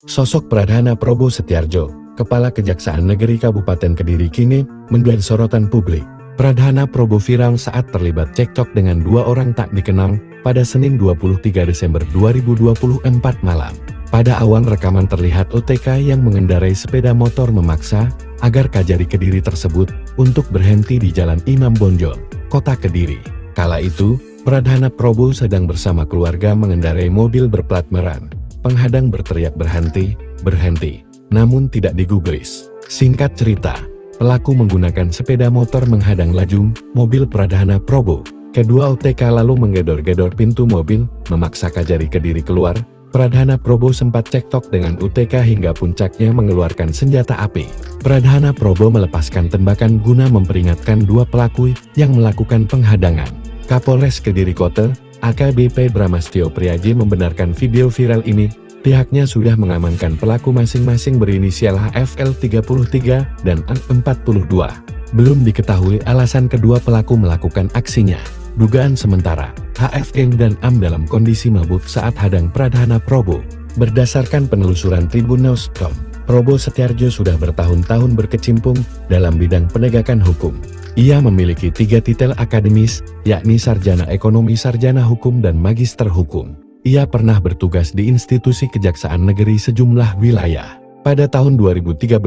Sosok Pradhana Prabowo Setiardjo, Kepala Kejaksaan Negeri Kabupaten Kediri kini menjadi sorotan publik. Pradhana Prabowo viral saat terlibat cekcok dengan dua orang tak dikenal pada Senin 23 Desember 2024 malam. Pada awal rekaman terlihat OTK yang mengendarai sepeda motor memaksa agar Kajari Kediri tersebut untuk berhenti di Jalan Imam Bonjol, Kota Kediri. Kala itu, Pradhana Prabowo sedang bersama keluarga mengendarai mobil berplat merah. Penghadang berteriak berhenti, berhenti, namun tidak digubris. Singkat cerita, pelaku menggunakan sepeda motor menghadang laju mobil Pradhana Prabowo. Kedua OTK lalu menggedor-gedor pintu mobil, memaksa Kajari Kediri keluar. Pradhana Prabowo sempat cekcok dengan OTK hingga puncaknya mengeluarkan senjata api. Pradhana Prabowo melepaskan tembakan guna memperingatkan dua pelaku yang melakukan penghadangan. Kapolres Kediri Kota, AKBP Bramastyo Priaji membenarkan video viral ini. Pihaknya sudah mengamankan pelaku masing-masing berinisial HFL 33 dan A42. Belum diketahui alasan kedua pelaku melakukan aksinya. Dugaan sementara, HFN dan AM dalam kondisi mabuk saat hadang Pradhana Prabowo. Berdasarkan penelusuran Tribunnews.com, Prabowo Setiardjo sudah bertahun-tahun berkecimpung dalam bidang penegakan hukum. Ia memiliki 3 titel akademis, yakni Sarjana Ekonomi, Sarjana Hukum, dan Magister Hukum. Ia pernah bertugas di institusi kejaksaan negeri sejumlah wilayah. Pada tahun 2013,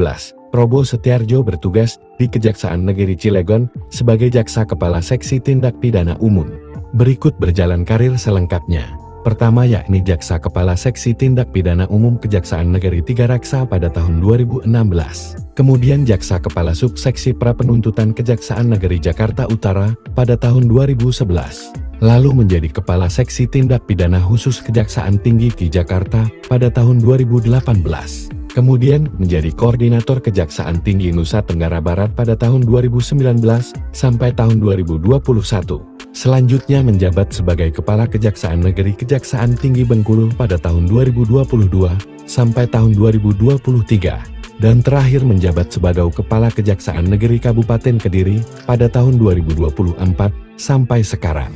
Prabowo Setiardjo bertugas di Kejaksaan Negeri Cilegon sebagai Jaksa Kepala Seksi Tindak Pidana Umum. Berikut berjalan karir selengkapnya. Pertama yakni Jaksa Kepala Seksi Tindak Pidana Umum Kejaksaan Negeri Tiga Raksa pada tahun 2016. Kemudian Jaksa Kepala Subseksi Prapenuntutan Kejaksaan Negeri Jakarta Utara pada tahun 2011. Lalu menjadi Kepala Seksi Tindak Pidana Khusus Kejaksaan Tinggi Ki Jakarta pada tahun 2018. Kemudian menjadi Koordinator Kejaksaan Tinggi Nusa Tenggara Barat pada tahun 2019 sampai tahun 2021. Selanjutnya menjabat sebagai Kepala Kejaksaan Negeri Kejaksaan Tinggi Bengkulu pada tahun 2022 sampai tahun 2023. Dan terakhir menjabat sebagai Kepala Kejaksaan Negeri Kabupaten Kediri pada tahun 2024 sampai sekarang.